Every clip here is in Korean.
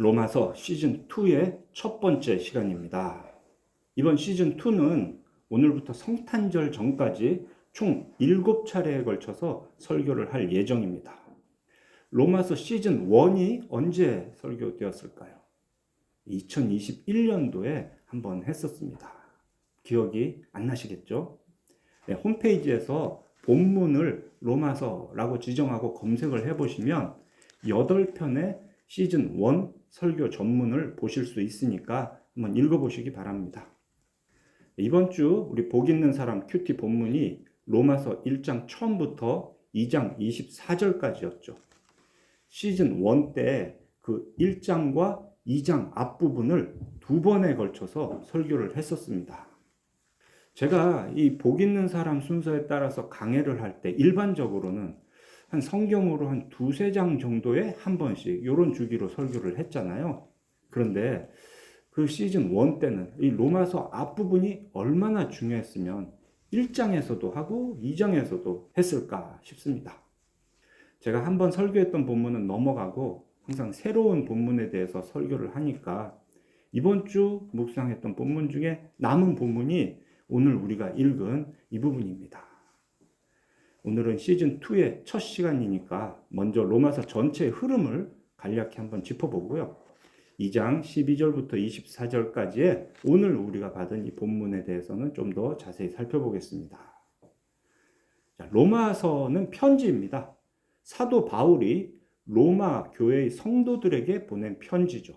로마서 시즌2의 첫 번째 시간입니다. 이번 시즌2는 오늘부터 성탄절 전까지 총 7차례에 걸쳐서 설교를 할 예정입니다. 로마서 시즌1이 언제 설교되었을까요? 2021년도에 한번 했었습니다. 기억이 안 나시겠죠? 네, 홈페이지에서 본문을 로마서라고 지정하고 검색을 해보시면 8편의 시즌1 설교 전문을 보실 수 있으니까 한번 읽어보시기 바랍니다. 이번 주 우리 복 있는 사람 큐티 본문이 로마서 1장 처음부터 2장 24절까지였죠. 시즌1 때 그 1장과 2장 앞부분을 2번에 걸쳐서 설교를 했었습니다. 제가 이 복 있는 사람 순서에 따라서 강해를 할 때 일반적으로는 한 성경으로 한 2-3장 정도에 한 번씩 이런 주기로 설교를 했잖아요. 그런데 그 시즌 1 때는 이 로마서 앞부분이 얼마나 중요했으면 1장에서도 하고 2장에서도 했을까 싶습니다. 제가 한번 설교했던 본문은 넘어가고 항상 새로운 본문에 대해서 설교를 하니까 이번 주 묵상했던 본문 중에 남은 본문이 오늘 우리가 읽은 이 부분입니다. 오늘은 시즌2의 첫 시간이니까 먼저 로마서 전체의 흐름을 간략히 한번 짚어보고요. 2장 12절부터 24절까지의 오늘 우리가 받은 이 본문에 대해서는 좀 더 자세히 살펴보겠습니다. 자, 로마서는 편지입니다. 사도 바울이 로마 교회의 성도들에게 보낸 편지죠.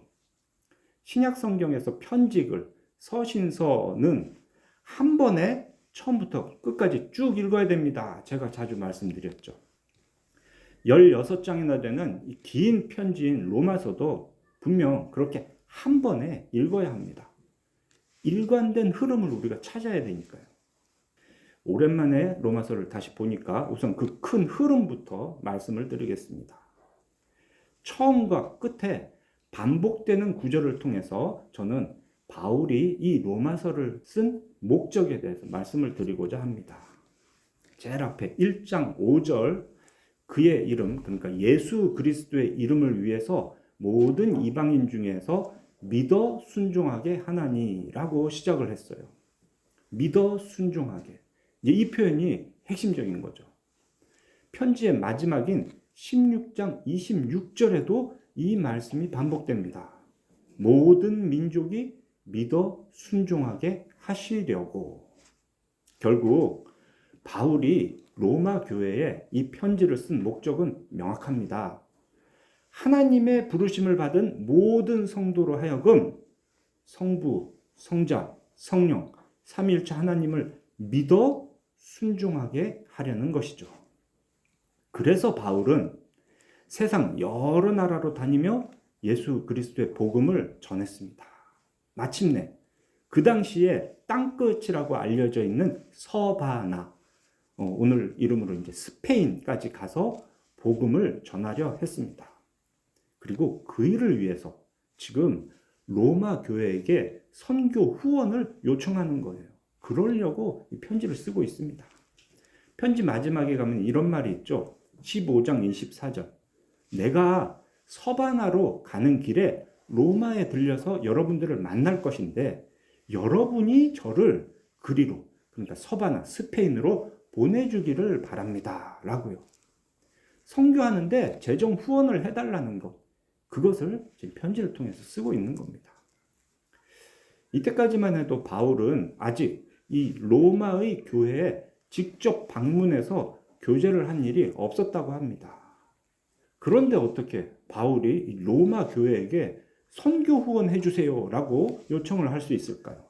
신약 성경에서 편지글, 서신서는 한 번에 처음부터 끝까지 쭉 읽어야 됩니다. 제가 자주 말씀드렸죠. 16장이나 되는 이 긴 편지인 로마서도 분명 그렇게 한 번에 읽어야 합니다. 일관된 흐름을 우리가 찾아야 되니까요. 오랜만에 로마서를 다시 보니까 우선 그 큰 흐름부터 말씀을 드리겠습니다. 처음과 끝에 반복되는 구절을 통해서 저는 바울이 이 로마서를 쓴 목적에 대해서 말씀을 드리고자 합니다. 제일 앞에 1장 5절 그의 이름, 그러니까 예수 그리스도의 이름을 위해서 모든 이방인 중에서 믿어 순종하게 하나니라고 시작을 했어요. 믿어 순종하게. 이 표현이 핵심적인 거죠. 편지의 마지막인 16장 26절에도 이 말씀이 반복됩니다. 모든 민족이 믿어 순종하게 하시려고. 결국 바울이 로마 교회에 이 편지를 쓴 목적은 명확합니다. 하나님의 부르심을 받은 모든 성도로 하여금 성부, 성자, 성령, 삼위일체 하나님을 믿어 순종하게 하려는 것이죠. 그래서 바울은 세상 여러 나라로 다니며 예수 그리스도의 복음을 전했습니다. 마침내 그 당시에 땅끝이라고 알려져 있는 서바나, 오늘 이름으로 이제 스페인까지 가서 복음을 전하려 했습니다. 그리고 그 일을 위해서 지금 로마 교회에게 선교 후원을 요청하는 거예요. 그러려고 이 편지를 쓰고 있습니다. 편지 마지막에 가면 이런 말이 있죠. 15장 24절. 내가 서바나로 가는 길에 로마에 들려서 여러분들을 만날 것인데 여러분이 저를 그리로, 그러니까 서바나, 스페인으로 보내주기를 바랍니다. 라고요. 선교하는데 재정 후원을 해달라는 것. 그것을 지금 편지를 통해서 쓰고 있는 겁니다. 이때까지만 해도 바울은 아직 이 로마의 교회에 직접 방문해서 교제를 한 일이 없었다고 합니다. 그런데 어떻게 바울이 로마 교회에게 선교 후원해 주세요 라고 요청을 할 수 있을까요?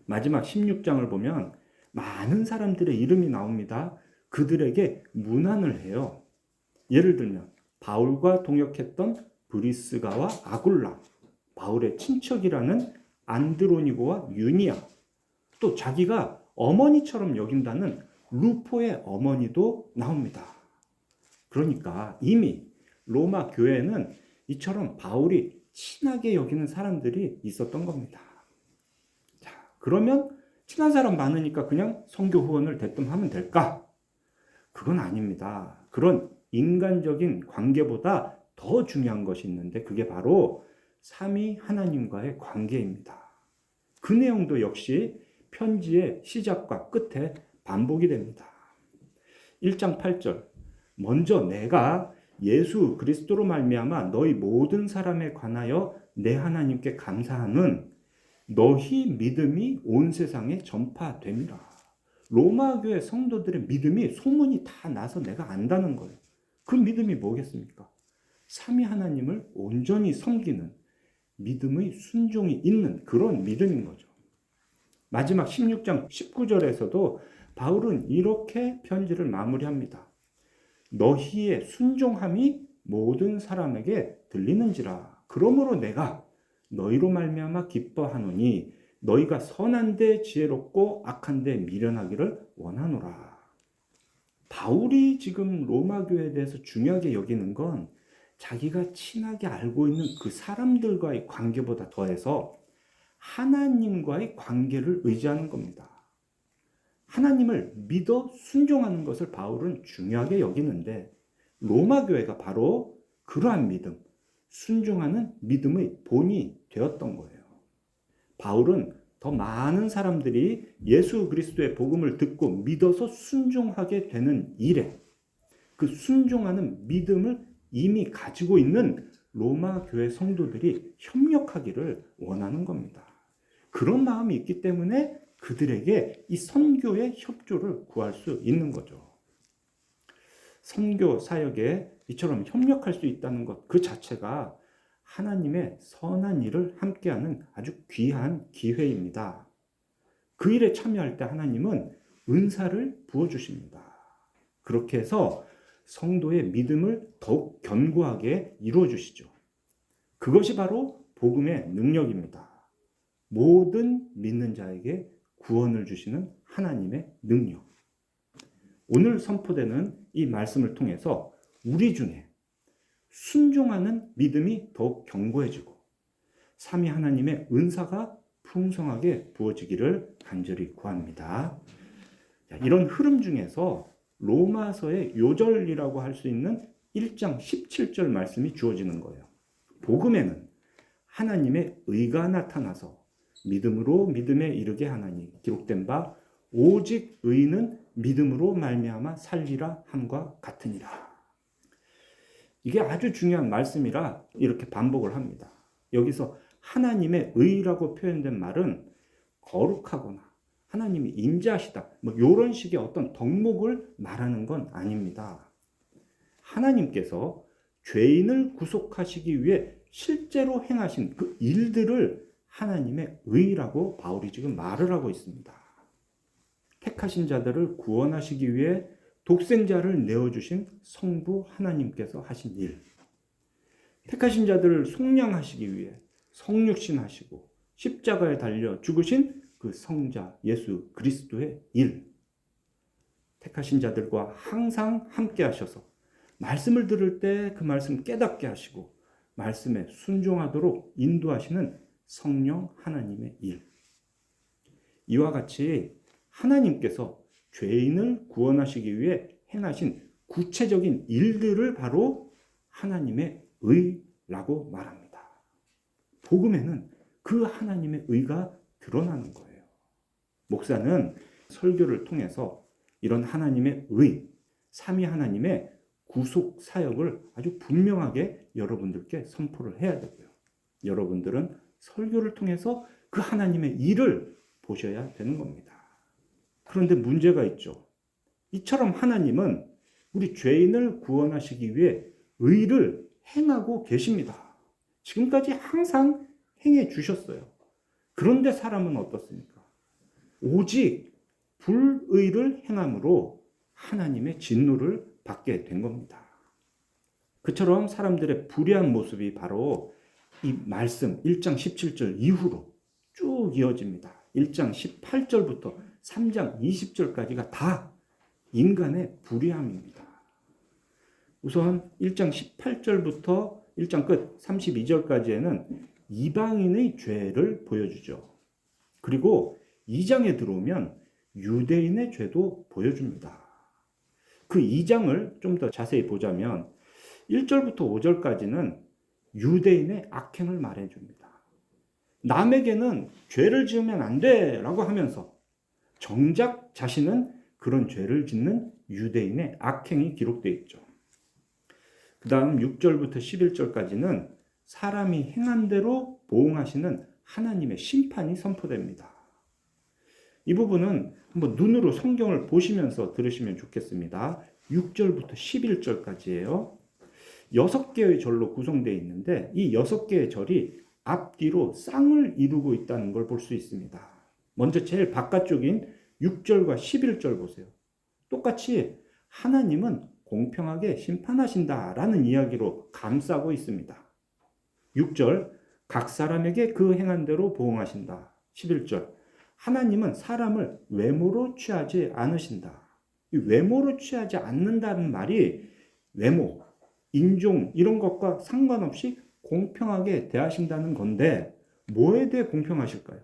마지막 16장을 보면 많은 사람들의 이름이 나옵니다. 그들에게 문안을 해요. 예를 들면 바울과 동역했던 브리스가와 아굴라, 바울의 친척이라는 안드로니고와 유니아, 또 자기가 어머니처럼 여긴다는 루포의 어머니도 나옵니다. 그러니까 이미 로마 교회에는 이처럼 바울이 친하게 여기는 사람들이 있었던 겁니다. 자, 그러면 친한 사람 많으니까 그냥 선교 후원을 대뜸 하면 될까? 그건 아닙니다. 그런 인간적인 관계보다 더 중요한 것이 있는데 그게 바로 삼위 하나님과의 관계입니다. 그 내용도 역시 편지의 시작과 끝에 반복이 됩니다. 1장 8절 먼저 내가 예수 그리스도로 말미암아 너희 모든 사람에 관하여 내 하나님께 감사하는 너희 믿음이 온 세상에 전파됨이라. 로마 교회 성도들의 믿음이 소문이 다 나서 내가 안다는 거예요. 그 믿음이 뭐겠습니까? 삼위 하나님을 온전히 섬기는 믿음의 순종이 있는 그런 믿음인 거죠. 마지막 16장 19절에서도 바울은 이렇게 편지를 마무리합니다. 너희의 순종함이 모든 사람에게 들리는지라. 그러므로 내가 너희로 말미암아 기뻐하노니 너희가 선한데 지혜롭고 악한데 미련하기를 원하노라. 바울이 지금 로마 교회에 대해서 중요하게 여기는 건 자기가 친하게 알고 있는 그 사람들과의 관계보다 더해서 하나님과의 관계를 의지하는 겁니다. 하나님을 믿어 순종하는 것을 바울은 중요하게 여기는데 로마 교회가 바로 그러한 믿음, 순종하는 믿음의 본이 되었던 거예요. 바울은 더 많은 사람들이 예수 그리스도의 복음을 듣고 믿어서 순종하게 되는 일에 그 순종하는 믿음을 이미 가지고 있는 로마 교회 성도들이 협력하기를 원하는 겁니다. 그런 마음이 있기 때문에 그들에게 이 선교의 협조를 구할 수 있는 거죠. 선교 사역에 이처럼 협력할 수 있다는 것 그 자체가 하나님의 선한 일을 함께하는 아주 귀한 기회입니다. 그 일에 참여할 때 하나님은 은사를 부어주십니다. 그렇게 해서 성도의 믿음을 더욱 견고하게 이루어주시죠. 그것이 바로 복음의 능력입니다. 모든 믿는 자에게 구원을 주시는 하나님의 능력. 오늘 선포되는 이 말씀을 통해서 우리 중에 순종하는 믿음이 더욱 견고해지고 삼위 하나님의 은사가 풍성하게 부어지기를 간절히 구합니다. 이런 흐름 중에서 로마서의 요절이라고 할 수 있는 1장 17절 말씀이 주어지는 거예요. 복음에는 하나님의 의가 나타나서 믿음으로 믿음에 이르게 하나니 기록된 바 오직 의는 믿음으로 말미암아 살리라 함과 같으니라. 이게 아주 중요한 말씀이라 이렇게 반복을 합니다. 여기서 하나님의 의라고 표현된 말은 거룩하거나 하나님이 인자하시다 뭐 이런 식의 어떤 덕목을 말하는 건 아닙니다. 하나님께서 죄인을 구속하시기 위해 실제로 행하신 그 일들을 하나님의 의라고 바울이 지금 말을 하고 있습니다. 택하신 자들을 구원하시기 위해 독생자를 내어주신 성부 하나님께서 하신 일, 택하신 자들을 속량하시기 위해 성육신하시고 십자가에 달려 죽으신 그 성자 예수 그리스도의 일, 택하신 자들과 항상 함께 하셔서 말씀을 들을 때 그 말씀 깨닫게 하시고 말씀에 순종하도록 인도하시는 성령 하나님의 일. 이와 같이 하나님께서 죄인을 구원하시기 위해 행하신 구체적인 일들을 바로 하나님의 의라고 말합니다. 복음에는 그 하나님의 의가 드러나는 거예요. 목사는 설교를 통해서 이런 하나님의 의, 삼위 하나님의 구속 사역을 아주 분명하게 여러분들께 선포를 해야 되고요. 여러분들은 설교를 통해서 그 하나님의 일을 보셔야 되는 겁니다. 그런데 문제가 있죠. 이처럼 하나님은 우리 죄인을 구원하시기 위해 의를 행하고 계십니다. 지금까지 항상 행해 주셨어요. 그런데 사람은 어떻습니까? 오직 불의를 행함으로 하나님의 진노를 받게 된 겁니다. 그처럼 사람들의 불의한 모습이 바로 이 말씀 1장 17절 이후로 쭉 이어집니다. 1장 18절부터 3장 20절까지가 다 인간의 불의함입니다. 우선 1장 18절부터 1장 끝 32절까지에는 이방인의 죄를 보여주죠. 그리고 2장에 들어오면 유대인의 죄도 보여줍니다. 그 2장을 좀 더 자세히 보자면 1절부터 5절까지는 유대인의 악행을 말해줍니다. 남에게는 죄를 지으면 안 돼 라고 하면서 정작 자신은 그런 죄를 짓는 유대인의 악행이 기록되어 있죠. 그 다음 6절부터 11절까지는 사람이 행한 대로 보응하시는 하나님의 심판이 선포됩니다. 이 부분은 한번 눈으로 성경을 보시면서 들으시면 좋겠습니다. 6절부터 11절까지예요. 6개의 절로 구성되어 있는데 이 6개의 절이 앞뒤로 쌍을 이루고 있다는 걸 볼 수 있습니다. 먼저 제일 바깥쪽인 6절과 11절 보세요. 똑같이 하나님은 공평하게 심판하신다라는 이야기로 감싸고 있습니다. 6절, 각 사람에게 그 행한 대로 보응하신다. 11절, 하나님은 사람을 외모로 취하지 않으신다. 이 외모로 취하지 않는다는 말이 외모, 인종 이런 것과 상관없이 공평하게 대하신다는 건데 뭐에 대해 공평하실까요?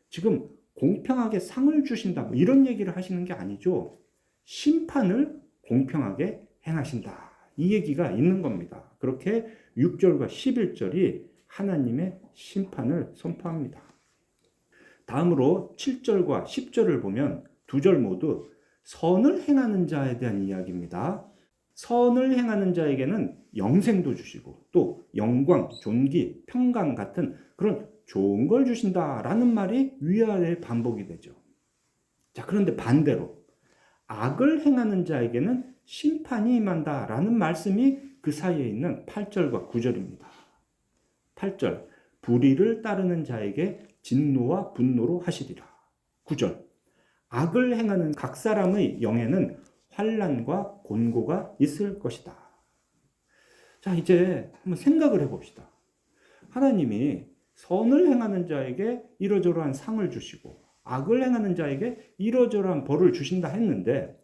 지금 공평하게 상을 주신다 뭐 이런 얘기를 하시는 게 아니죠. 심판을 공평하게 행하신다. 이 얘기가 있는 겁니다. 그렇게 6절과 11절이 하나님의 심판을 선포합니다. 다음으로 7절과 10절을 보면 두 절 모두 선을 행하는 자에 대한 이야기입니다. 선을 행하는 자에게는 영생도 주시고 또 영광, 존귀, 평강 같은 그런 좋은 걸 주신다라는 말이 위아래 반복이 되죠. 자, 그런데 반대로 악을 행하는 자에게는 심판이 임한다라는 말씀이 그 사이에 있는 8절과 9절입니다. 8절, 불의를 따르는 자에게 진노와 분노로 하시리라. 9절, 악을 행하는 각 사람의 영에는 환난과 곤고가 있을 것이다. 자, 이제 한번 생각을 해봅시다. 하나님이 선을 행하는 자에게 이러저러한 상을 주시고 악을 행하는 자에게 이러저러한 벌을 주신다 했는데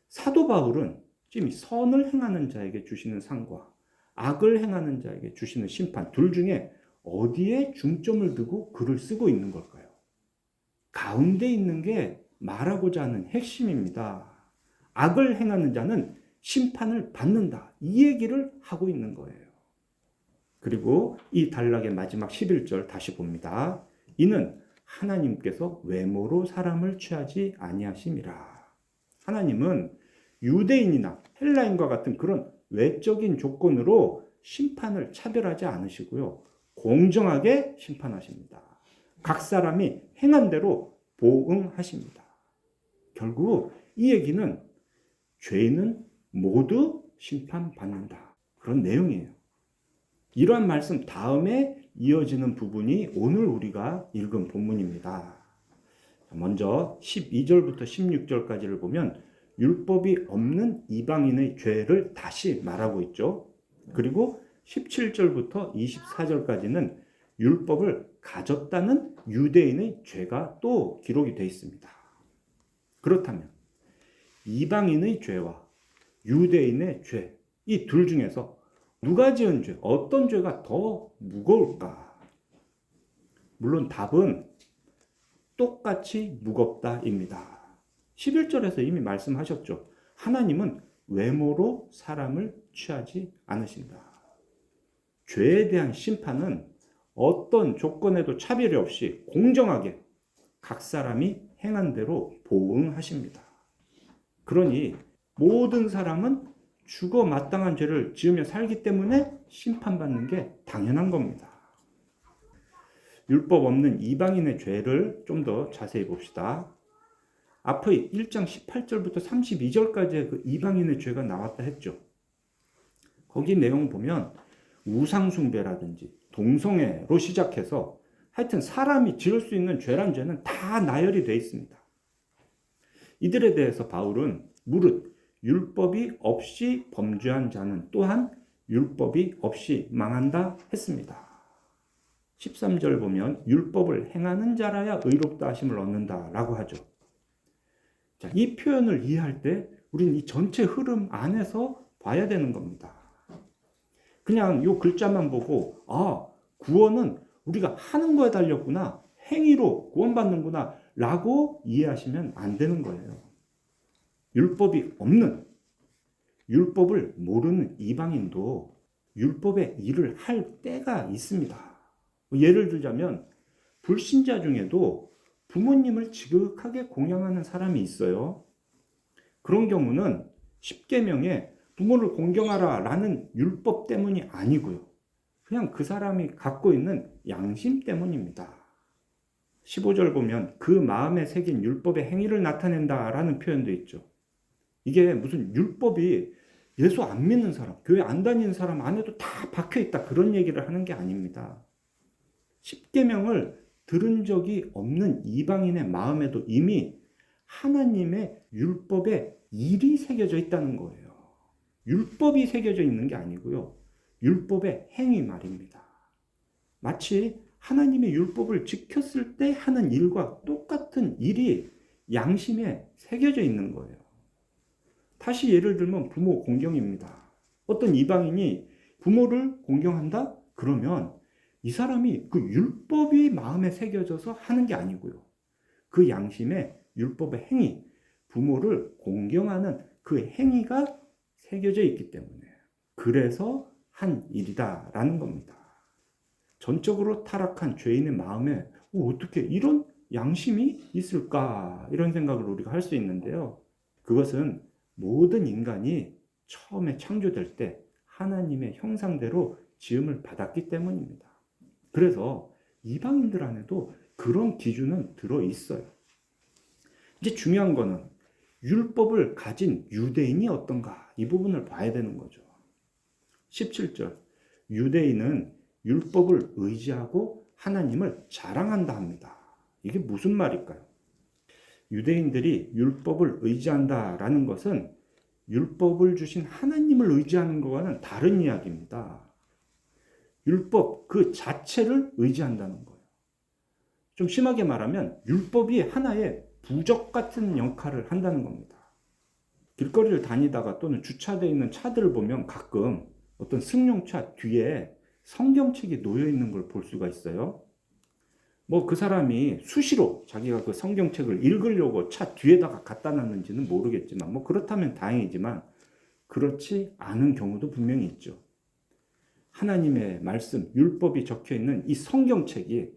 사도 바울은 지금 선을 행하는 자에게 주시는 상과 악을 행하는 자에게 주시는 심판 둘 중에 어디에 중점을 두고 글을 쓰고 있는 걸까요? 가운데 있는 게 말하고자 하는 핵심입니다. 악을 행하는 자는 심판을 받는다. 이 얘기를 하고 있는 거예요. 그리고 이 단락의 마지막 11절 다시 봅니다. 이는 하나님께서 외모로 사람을 취하지 아니하심이라. 하나님은 유대인이나 헬라인과 같은 그런 외적인 조건으로 심판을 차별하지 않으시고요. 공정하게 심판하십니다. 각 사람이 행한 대로 보응하십니다. 결국 이 얘기는 죄인은 모두 심판받는다. 그런 내용이에요. 이러한 말씀 다음에 이어지는 부분이 오늘 우리가 읽은 본문입니다. 먼저 12절부터 16절까지를 보면 율법이 없는 이방인의 죄를 다시 말하고 있죠. 그리고 17절부터 24절까지는 율법을 가졌다는 유대인의 죄가 또 기록이 되어 있습니다. 그렇다면 이방인의 죄와 유대인의 죄, 이 둘 중에서 누가 지은 죄, 어떤 죄가 더 무거울까? 물론 답은 똑같이 무겁다입니다. 11절에서 이미 말씀하셨죠. 하나님은 외모로 사람을 취하지 않으신다. 죄에 대한 심판은 어떤 조건에도 차별이 없이 공정하게 각 사람이 행한 대로 보응하십니다. 그러니 모든 사람은 죽어 마땅한 죄를 지으며 살기 때문에 심판받는 게 당연한 겁니다. 율법 없는 이방인의 죄를 좀 더 자세히 봅시다. 앞의 1장 18절부터 32절까지의 그 이방인의 죄가 나왔다 했죠. 거기 내용 보면 우상숭배라든지 동성애로 시작해서 하여튼 사람이 지을 수 있는 죄란 죄는 다 나열이 되어 있습니다. 이들에 대해서 바울은 무릇 율법이 없이 범죄한 자는 또한 율법이 없이 망한다 했습니다. 13절 보면 율법을 행하는 자라야 의롭다 하심을 얻는다라고 하죠. 자, 이 표현을 이해할 때 우리는 이 전체 흐름 안에서 봐야 되는 겁니다. 그냥 이 글자만 보고 구원은 우리가 하는 거에 달렸구나, 행위로 구원받는구나 라고 이해하시면 안 되는 거예요. 율법이 없는, 율법을 모르는 이방인도 율법의 일을 할 때가 있습니다. 예를 들자면 불신자 중에도 부모님을 지극하게 공경하는 사람이 있어요. 그런 경우는 십계명에 부모를 공경하라 라는 율법 때문이 아니고요. 그냥 그 사람이 갖고 있는 양심 때문입니다. 15절 보면 그 마음에 새긴 율법의 행위를 나타낸다 라는 표현도 있죠. 이게 무슨 율법이 예수 안 믿는 사람, 교회 안 다니는 사람 안에도 다 박혀 있다 그런 얘기를 하는 게 아닙니다. 십계명을 들은 적이 없는 이방인의 마음에도 이미 하나님의 율법의 일이 새겨져 있다는 거예요. 율법이 새겨져 있는 게 아니고요. 율법의 행위 말입니다. 마치 하나님의 율법을 지켰을 때 하는 일과 똑같은 일이 양심에 새겨져 있는 거예요. 다시 예를 들면 부모 공경입니다. 어떤 이방인이 부모를 공경한다? 그러면 이 사람이 그 율법이 마음에 새겨져서 하는 게 아니고요. 그 양심에 율법의 행위, 부모를 공경하는 그 행위가 새겨져 있기 때문에 그래서 한 일이다라는 겁니다. 전적으로 타락한 죄인의 마음에 어떻게 이런 양심이 있을까 이런 생각을 우리가 할 수 있는데요. 그것은 모든 인간이 처음에 창조될 때 하나님의 형상대로 지음을 받았기 때문입니다. 그래서 이방인들 안에도 그런 기준은 들어있어요. 이제 중요한 거는 율법을 가진 유대인이 어떤가 이 부분을 봐야 되는 거죠. 17절 유대인은 율법을 의지하고 하나님을 자랑한다 합니다. 이게 무슨 말일까요? 유대인들이 율법을 의지한다라는 것은 율법을 주신 하나님을 의지하는 것과는 다른 이야기입니다. 율법 그 자체를 의지한다는 거예요. 좀 심하게 말하면 율법이 하나의 부적 같은 역할을 한다는 겁니다. 길거리를 다니다가 또는 주차되어 있는 차들을 보면 가끔 어떤 승용차 뒤에 성경책이 놓여 있는 걸 볼 수가 있어요. 뭐 그 사람이 수시로 자기가 그 성경책을 읽으려고 차 뒤에다가 갖다 놨는지는 모르겠지만 뭐 그렇다면 다행이지만 그렇지 않은 경우도 분명히 있죠. 하나님의 말씀, 율법이 적혀 있는 이 성경책이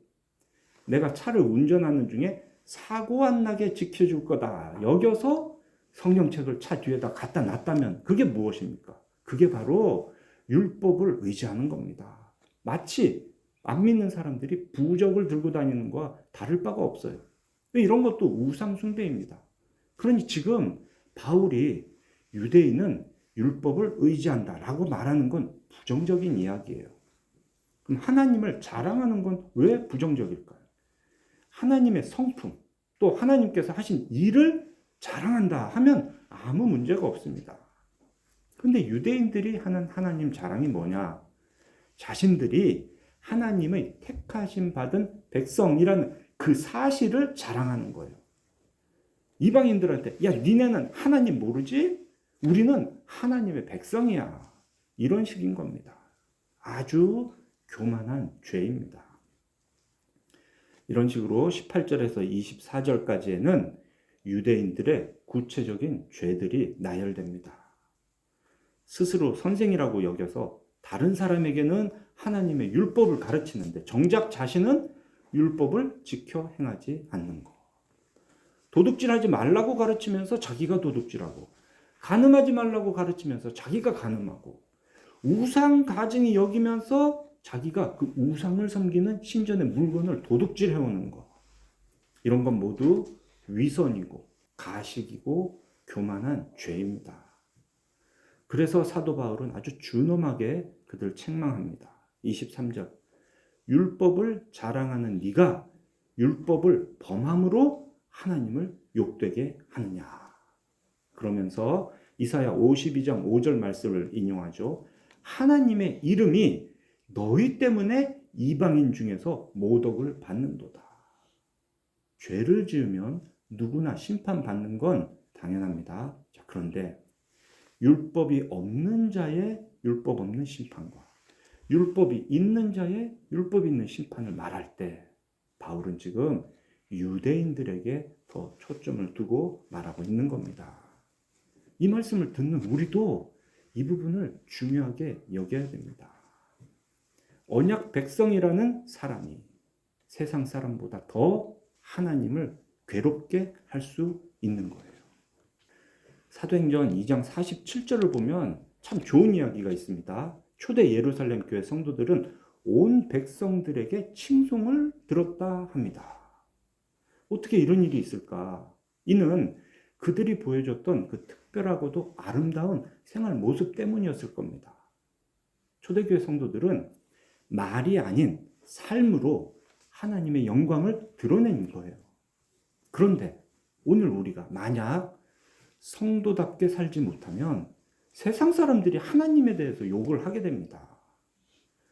내가 차를 운전하는 중에 사고 안 나게 지켜줄 거다 여겨서 성경책을 차 뒤에다 갖다 놨다면 그게 무엇입니까? 그게 바로 율법을 의지하는 겁니다. 마치 안 믿는 사람들이 부적을 들고 다니는 것과 다를 바가 없어요. 이런 것도 우상 숭배입니다. 그러니 지금 바울이 유대인은 율법을 의지한다라고 말하는 건 부정적인 이야기예요. 그럼 하나님을 자랑하는 건 왜 부정적일까요? 하나님의 성품, 또 하나님께서 하신 일을 자랑한다 하면 아무 문제가 없습니다. 근데 유대인들이 하는 하나님 자랑이 뭐냐? 자신들이 하나님의 택하심 받은 백성이라는 그 사실을 자랑하는 거예요. 이방인들한테 야 니네는 하나님 모르지? 우리는 하나님의 백성이야. 이런 식인 겁니다. 아주 교만한 죄입니다. 이런 식으로 18절에서 24절까지에는 유대인들의 구체적인 죄들이 나열됩니다. 스스로 선생이라고 여겨서 다른 사람에게는 하나님의 율법을 가르치는데 정작 자신은 율법을 지켜 행하지 않는 것. 도둑질하지 말라고 가르치면서 자기가 도둑질하고 간음하지 말라고 가르치면서 자기가 간음하고 우상 가증이 여기면서 자기가 그 우상을 섬기는 신전의 물건을 도둑질해오는 것. 이런 건 모두 위선이고 가식이고 교만한 죄입니다. 그래서 사도 바울은 아주 준엄하게 그들 책망합니다. 23절 율법을 자랑하는 네가 율법을 범함으로 하나님을 욕되게 하느냐. 그러면서 이사야 52장 5절 말씀을 인용하죠. 하나님의 이름이 너희 때문에 이방인 중에서 모독을 받는도다. 죄를 지으면 누구나 심판받는 건 당연합니다. 자, 그런데 율법이 없는 자의 율법 없는 심판과 율법이 있는 자의 율법 있는 심판을 말할 때 바울은 지금 유대인들에게 더 초점을 두고 말하고 있는 겁니다. 이 말씀을 듣는 우리도 이 부분을 중요하게 여겨야 됩니다. 언약 백성이라는 사람이 세상 사람보다 더 하나님을 괴롭게 할 수 있는 거예요. 사도행전 2장 47절을 보면 참 좋은 이야기가 있습니다. 초대 예루살렘 교회 성도들은 온 백성들에게 칭송을 들었다 합니다. 어떻게 이런 일이 있을까? 이는 그들이 보여줬던 그 특별하고도 아름다운 생활 모습 때문이었을 겁니다. 초대교회 성도들은 말이 아닌 삶으로 하나님의 영광을 드러낸 거예요. 그런데 오늘 우리가 만약 성도답게 살지 못하면 세상 사람들이 하나님에 대해서 욕을 하게 됩니다.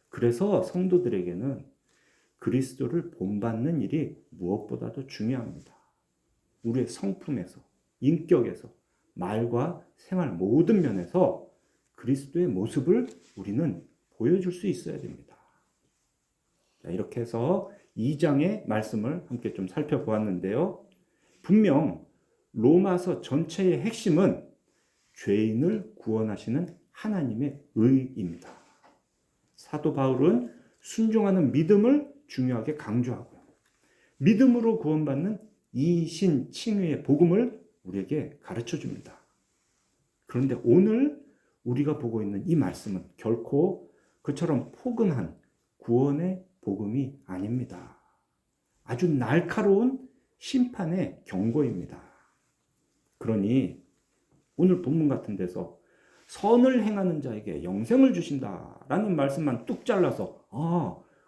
그래서 성도들에게는 그리스도를 본받는 일이 무엇보다도 중요합니다. 우리의 성품에서, 인격에서, 말과 생활 모든 면에서 그리스도의 모습을 우리는 보여줄 수 있어야 됩니다. 자, 이렇게 해서 2장의 말씀을 함께 좀 살펴보았는데요. 분명 로마서 전체의 핵심은 죄인을 구원하시는 하나님의 의입니다. 사도 바울은 순종하는 믿음을 중요하게 강조하고요. 믿음으로 구원받는 이신칭의의 복음을 우리에게 가르쳐 줍니다. 그런데 오늘 우리가 보고 있는 이 말씀은 결코 그처럼 포근한 구원의 복음이 아닙니다. 아주 날카로운 심판의 경고입니다. 그러니 오늘 본문 같은 데서 선을 행하는 자에게 영생을 주신다라는 말씀만 뚝 잘라서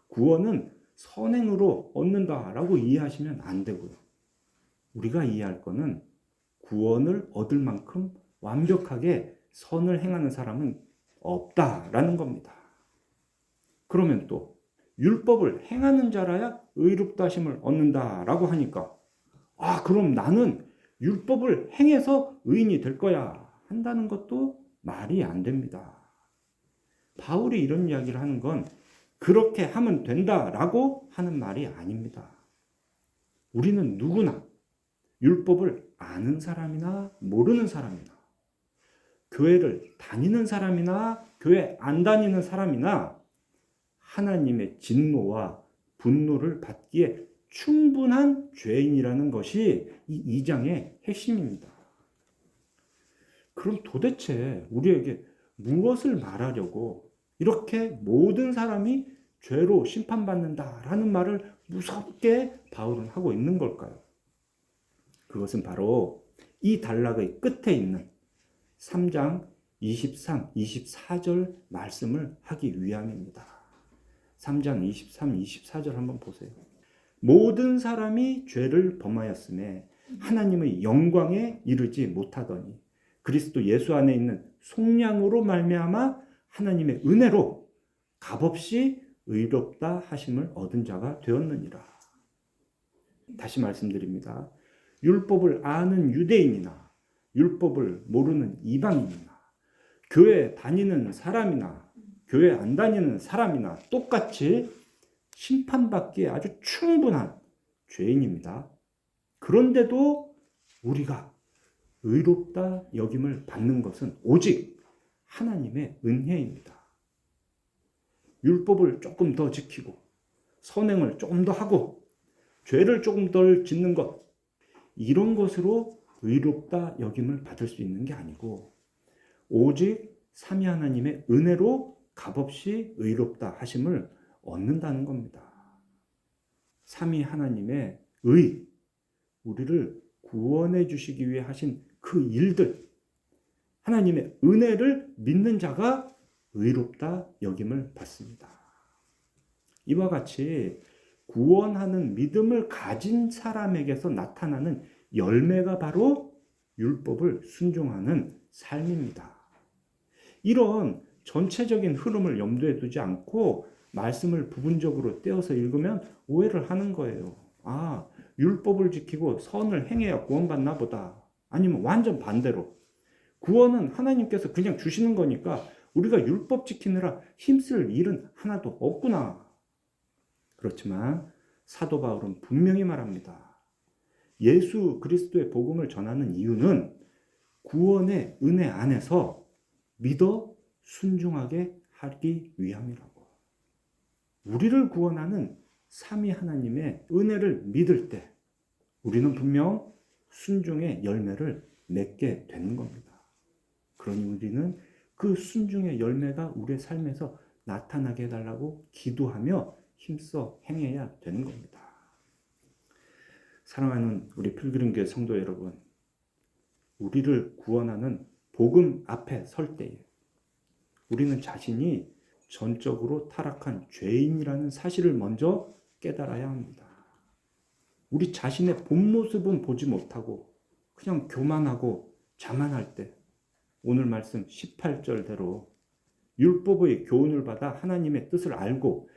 구원은 선행으로 얻는다라고 이해하시면 안 되고요. 우리가 이해할 거는 구원을 얻을 만큼 완벽하게 선을 행하는 사람은 없다라는 겁니다. 그러면 또 율법을 행하는 자라야 의롭다 하심을 얻는다라고 하니까 그럼 나는 율법을 행해서 의인이 될 거야 한다는 것도 말이 안 됩니다. 바울이 이런 이야기를 하는 건 그렇게 하면 된다라고 하는 말이 아닙니다. 우리는 누구나 율법을 아는 사람이나 모르는 사람이나 교회를 다니는 사람이나 교회 안 다니는 사람이나 하나님의 진노와 분노를 받기에 충분한 죄인이라는 것이 이 2장의 핵심입니다. 그럼 도대체 우리에게 무엇을 말하려고 이렇게 모든 사람이 죄로 심판받는다라는 말을 무섭게 바울은 하고 있는 걸까요? 그것은 바로 이 단락의 끝에 있는 3장 23, 24절 말씀을 하기 위함입니다. 3장 23, 24절 한번 보세요. 모든 사람이 죄를 범하였음에 하나님의 영광에 이르지 못하더니 그리스도 예수 안에 있는 속량으로 말미암아 하나님의 은혜로 값없이 의롭다 하심을 얻은 자가 되었느니라. 다시 말씀드립니다. 율법을 아는 유대인이나 율법을 모르는 이방인이나 교회 다니는 사람이나 교회 안 다니는 사람이나 똑같이 심판받기에 아주 충분한 죄인입니다. 그런데도 우리가 의롭다 여김을 받는 것은 오직 하나님의 은혜입니다. 율법을 조금 더 지키고 선행을 조금 더 하고 죄를 조금 덜 짓는 것, 이런 것으로 의롭다 여김을 받을 수 있는 게 아니고 오직 삼위 하나님의 은혜로 값없이 의롭다 하심을 얻는다는 겁니다. 삼위 하나님의 의, 우리를 구원해 주시기 위해 하신 그 일들, 하나님의 은혜를 믿는 자가 의롭다 여김을 받습니다. 이와 같이 구원하는 믿음을 가진 사람에게서 나타나는 열매가 바로 율법을 순종하는 삶입니다. 이런 전체적인 흐름을 염두에 두지 않고 말씀을 부분적으로 떼어서 읽으면 오해를 하는 거예요. 율법을 지키고 선을 행해야 구원받나 보다. 아니면 완전 반대로 구원은 하나님께서 그냥 주시는 거니까 우리가 율법 지키느라 힘쓸 일은 하나도 없구나. 그렇지만 사도 바울은 분명히 말합니다. 예수 그리스도의 복음을 전하는 이유는 구원의 은혜 안에서 믿어 순종하게 하기 위함이라고. 우리를 구원하는 삼위 하나님의 은혜를 믿을 때 우리는 분명 순종의 열매를 맺게 되는 겁니다. 그러니 우리는 그 순종의 열매가 우리의 삶에서 나타나게 해달라고 기도하며 힘써 행해야 되는 겁니다. 사랑하는 우리 필그림교회 성도 여러분, 우리를 구원하는 복음 앞에 설 때에 우리는 자신이 전적으로 타락한 죄인이라는 사실을 먼저 깨달아야 합니다. 우리 자신의 본 모습은 보지 못하고 그냥 교만하고 자만할 때 오늘 말씀 18절대로 율법의 교훈을 받아 하나님의 뜻을 알고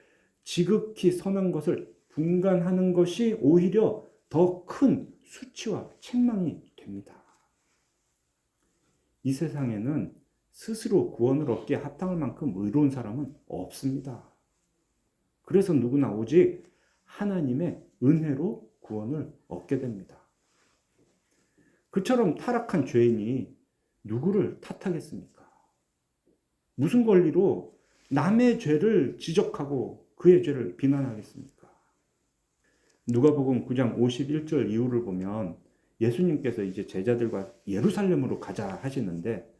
지극히 선한 것을 분간하는 것이 오히려 더 큰 수치와 책망이 됩니다. 이 세상에는 스스로 구원을 얻기에 합당할 만큼 의로운 사람은 없습니다. 그래서 누구나 오직 하나님의 은혜로 구원을 얻게 됩니다. 그처럼 타락한 죄인이 누구를 탓하겠습니까? 무슨 권리로 남의 죄를 지적하고 그의 죄를 비난하겠습니까? 누가복음 9장 51절 이후를 보면 예수님께서 이제 제자들과 예루살렘으로 가자 하시는데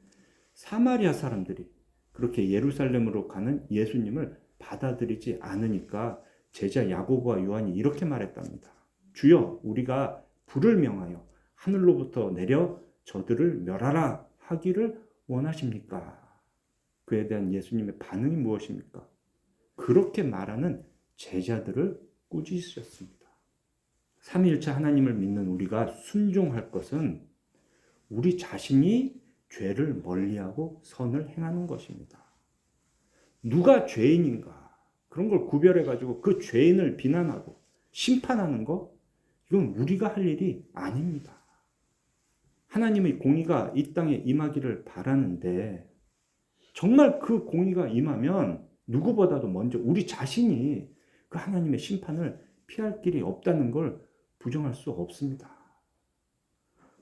사마리아 사람들이 그렇게 예루살렘으로 가는 예수님을 받아들이지 않으니까 제자 야고보와 요한이 이렇게 말했답니다. 주여, 우리가 불을 명하여 하늘로부터 내려 저들을 멸하라 하기를 원하십니까? 그에 대한 예수님의 반응이 무엇입니까? 그렇게 말하는 제자들을 꾸짖으셨습니다. 삼위일체 하나님을 믿는 우리가 순종할 것은 우리 자신이 죄를 멀리하고 선을 행하는 것입니다. 누가 죄인인가? 그런 걸 구별해가지고 그 죄인을 비난하고 심판하는 거, 이건 우리가 할 일이 아닙니다. 하나님의 공의가 이 땅에 임하기를 바라는데 정말 그 공의가 임하면 누구보다도 먼저 우리 자신이 그 하나님의 심판을 피할 길이 없다는 걸 부정할 수 없습니다.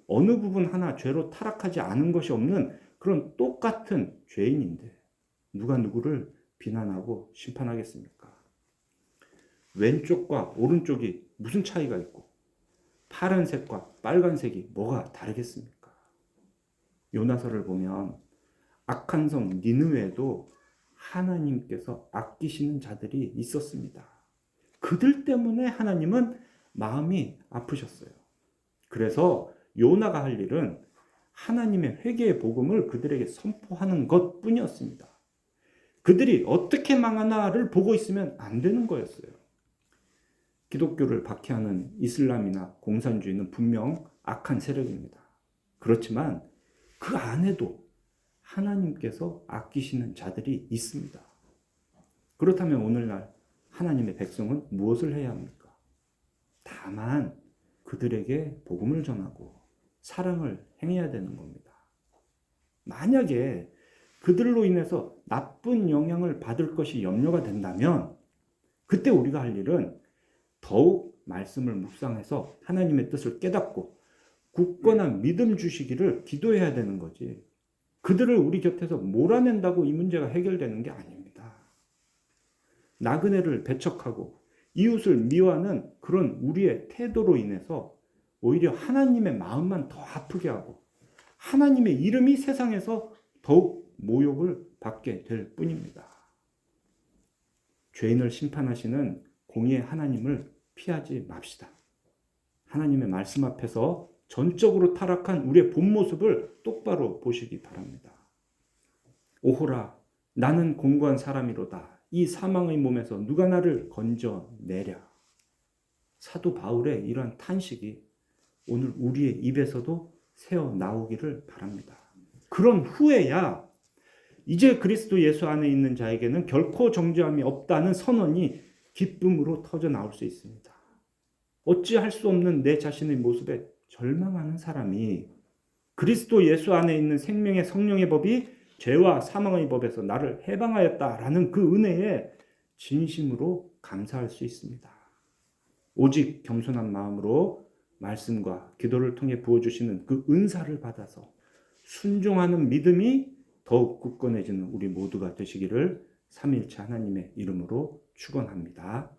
어느 부분 하나 죄로 타락하지 않은 것이 없는 그런 똑같은 죄인인데 누가 누구를 비난하고 심판하겠습니까? 왼쪽과 오른쪽이 무슨 차이가 있고 파란색과 빨간색이 뭐가 다르겠습니까? 요나서를 보면 악한 성 니느웨에도 하나님께서 아끼시는 자들이 있었습니다. 그들 때문에 하나님은 마음이 아프셨어요. 그래서 요나가 할 일은 하나님의 회개의 복음을 그들에게 선포하는 것뿐이었습니다. 그들이 어떻게 망하나를 보고 있으면 안 되는 거였어요. 기독교를 박해하는 이슬람이나 공산주의는 분명 악한 세력입니다. 그렇지만 그 안에도 하나님께서 아끼시는 자들이 있습니다. 그렇다면 오늘날 하나님의 백성은 무엇을 해야 합니까? 다만 그들에게 복음을 전하고 사랑을 행해야 되는 겁니다. 만약에 그들로 인해서 나쁜 영향을 받을 것이 염려가 된다면 그때 우리가 할 일은 더욱 말씀을 묵상해서 하나님의 뜻을 깨닫고 굳건한 믿음 주시기를 기도해야 되는 거지. 그들을 우리 곁에서 몰아낸다고 이 문제가 해결되는 게 아닙니다. 나그네를 배척하고 이웃을 미워하는 그런 우리의 태도로 인해서 오히려 하나님의 마음만 더 아프게 하고 하나님의 이름이 세상에서 더욱 모욕을 받게 될 뿐입니다. 죄인을 심판하시는 공의의 하나님을 피하지 맙시다. 하나님의 말씀 앞에서 전적으로 타락한 우리의 본 모습을 똑바로 보시기 바랍니다. 오호라, 나는 공고한 사람이로다. 이 사망의 몸에서 누가 나를 건져내랴. 사도 바울의 이러한 탄식이 오늘 우리의 입에서도 새어 나오기를 바랍니다. 그런 후에야 이제 그리스도 예수 안에 있는 자에게는 결코 정죄함이 없다는 선언이 기쁨으로 터져 나올 수 있습니다. 어찌할 수 없는 내 자신의 모습에 절망하는 사람이 그리스도 예수 안에 있는 생명의 성령의 법이 죄와 사망의 법에서 나를 해방하였다라는 그 은혜에 진심으로 감사할 수 있습니다. 오직 겸손한 마음으로 말씀과 기도를 통해 부어주시는 그 은사를 받아서 순종하는 믿음이 더욱 굳건해지는 우리 모두가 되시기를 삼위일체 하나님의 이름으로 축원합니다.